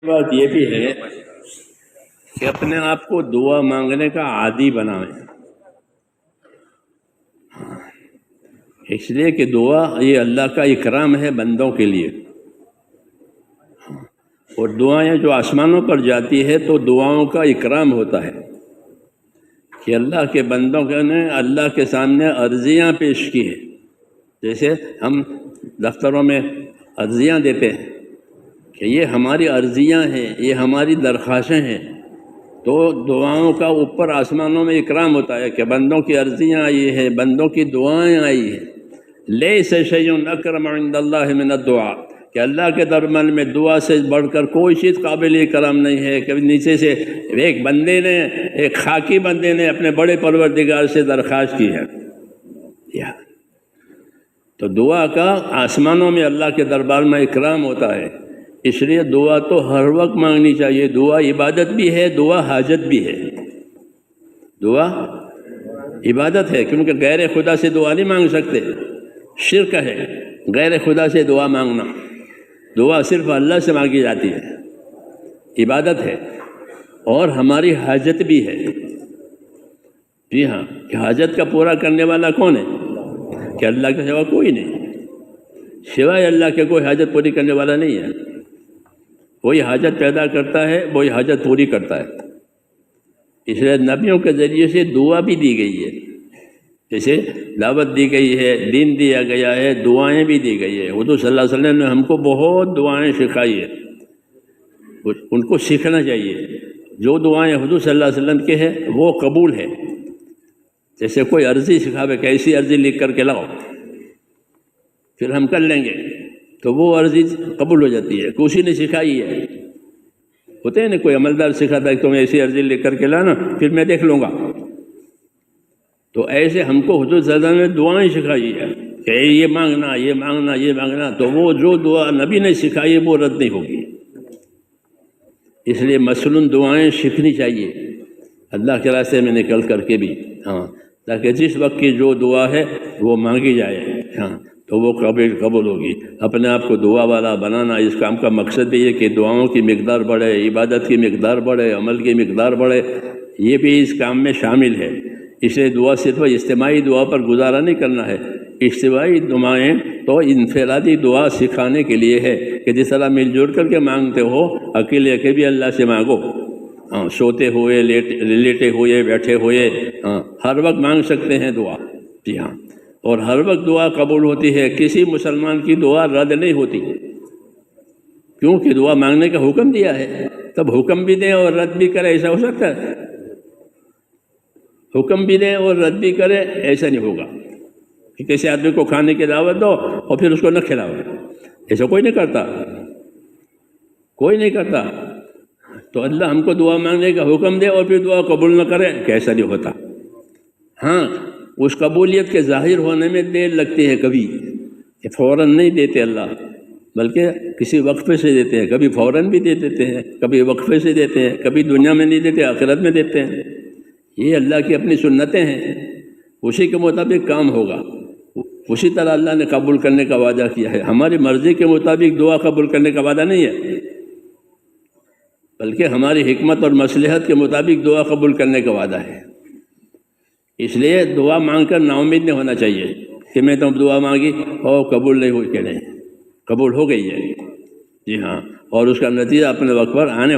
بات یہ بھی ہے کہ اپنے آپ کو دعا مانگنے کا عادی بنائیں، اس لیے کہ دعا یہ اللہ کا اکرام ہے بندوں کے لیے، اور دعائیں جو آسمانوں پر جاتی ہے تو دعاؤں کا اکرام ہوتا ہے کہ اللہ کے بندوں نے اللہ کے سامنے عرضیاں پیش کی ہیں۔ جیسے ہم دفتروں میں عرضیاں دیتے ہیں کہ یہ ہماری عرضیاں ہیں، یہ ہماری درخواستیں ہیں، تو دعاؤں کا اوپر آسمانوں میں اکرام ہوتا ہے کہ بندوں کی عرضیاں آئی ہیں، بندوں کی دعائیں آئی ہیں۔ لیس شیء اکرم عند اللہ من الدعاء، کہ اللہ کے درمیان میں دعا سے بڑھ کر کوئی چیز قابل اکرام نہیں ہے کہ نیچے سے ایک بندے نے، ایک خاکی بندے نے اپنے بڑے پروردگار سے درخواست کی ہے۔ تو دعا کا آسمانوں میں اللہ کے دربار میں اکرام ہوتا ہے، اس لیے دعا تو ہر وقت مانگنی چاہیے۔ دعا عبادت بھی ہے، دعا حاجت بھی ہے۔ دعا عبادت ہے کیونکہ غیر خدا سے دعا نہیں مانگ سکتے، شرک ہے غیر خدا سے دعا مانگنا۔ دعا صرف اللہ سے مانگی جاتی ہے، عبادت ہے، اور ہماری حاجت بھی ہے۔ جی ہاں، کہ حاجت کا پورا کرنے والا کون ہے؟ کہ اللہ کے سوا کوئی نہیں، سوائے اللہ کے کوئی حاجت پوری کرنے والا نہیں ہے۔ وہی حاجت پیدا کرتا ہے، وہی حاجت پوری کرتا ہے۔ اس لیے نبیوں کے ذریعے سے دعا بھی دی گئی ہے، جیسے دعوت دی گئی ہے، دین دیا گیا ہے، دعائیں بھی دی گئی ہے۔ حضور صلی اللہ علیہ وسلم نے ہم کو بہت دعائیں سکھائی ہے، ان کو سیکھنا چاہیے۔ جو دعائیں حضور صلی اللہ علیہ وسلم کے ہیں وہ قبول ہے۔ جیسے کوئی عرضی سکھاوے کہ ایسی عرضی لکھ کر کے لاؤ، پھر ہم کر لیں گے، تو وہ عرضی قبول ہو جاتی ہے۔ کسی نے سکھائی ہے، ہوتے ہیں نا کوئی عملدار سکھاتا ہے کہ تم ایسی عرضی لکھ کر کے لانا، پھر میں دیکھ لوں گا۔ تو ایسے ہم کو حضور صلی اللہ علیہ وسلم نے دعائیں سکھائی ہے کہ یہ مانگنا، یہ مانگنا، یہ مانگنا، تو وہ جو دعا نبی نے سکھائی وہ رد نہیں ہوگی۔ اس لیے مثلاً دعائیں سیکھنی چاہیے اللہ کے راستے میں نکل کر کے بھی، تاکہ جس وقت کی جو دعا ہے وہ مانگی جائے، تو وہ قبول ہوگی۔ اپنے آپ کو دعا والا بنانا، اس کام کا مقصد بھی یہ کہ دعاؤں کی مقدار بڑھے، عبادت کی مقدار بڑھے، عمل کی مقدار بڑھے، یہ بھی اس کام میں شامل ہے۔ اس لیے دعا صرف اجتماعی دعا پر گزارا نہیں کرنا ہے۔ اجتماعی دعائیں تو انفرادی دعا سکھانے کے لیے ہے کہ جس طرح مل جل کر کے مانگتے ہو، اکیلے کے بھی اللہ سے مانگو، سوتے ہوئے، لیٹے ہوئے، بیٹھے ہوئے، ہر وقت مانگ سکتے ہیں دعا۔ جی ہاں، اور ہر وقت دعا قبول ہوتی ہے، کسی مسلمان کی دعا رد نہیں ہوتی، کیونکہ دعا مانگنے کا حکم دیا ہے۔ تب حکم بھی دے اور رد بھی کرے، ایسا ہو سکتا ہے؟ حکم بھی دے اور رد بھی کرے، ایسا نہیں ہوگا کہ کسی آدمی کو کھانے کی دعوت دو اور پھر اس کو نہ کھلاؤ، ایسا کوئی نہیں کرتا، کوئی نہیں کرتا۔ تو اللہ ہم کو دعا مانگنے کا حکم دے اور پھر دعا قبول نہ کرے، کیسا نہیں ہوتا۔ ہاں، اس قبولیت کے ظاہر ہونے میں دیر لگتی ہے، کبھی فوراً نہیں دیتے اللہ، بلکہ کسی وقفے سے دیتے ہیں، کبھی فوراً بھی دے دیتے ہیں، کبھی وقفے سے دیتے ہیں، کبھی دنیا میں نہیں دیتے، آخرت میں دیتے ہیں۔ یہ اللہ کی اپنی سنتیں ہیں، اسی کے مطابق کام ہوگا، اسی طرح اللہ نے قبول کرنے کا وعدہ کیا ہے۔ ہماری مرضی کے مطابق دعا قبول کرنے کا وعدہ نہیں ہے، بلکہ ہماری حکمت اور مصلحت کے مطابق دعا قبول کرنے کا وعدہ ہے۔ اس لیے دعا مانگ کر نا امید نہیں ہونا چاہیے کہ میں تو دعا مانگی اور قبول نہیں ہوئی، کہ نہیں، قبول ہو گئی ہے۔ جی ہاں، اور اس کا نتیجہ اپنے وقت پر آنے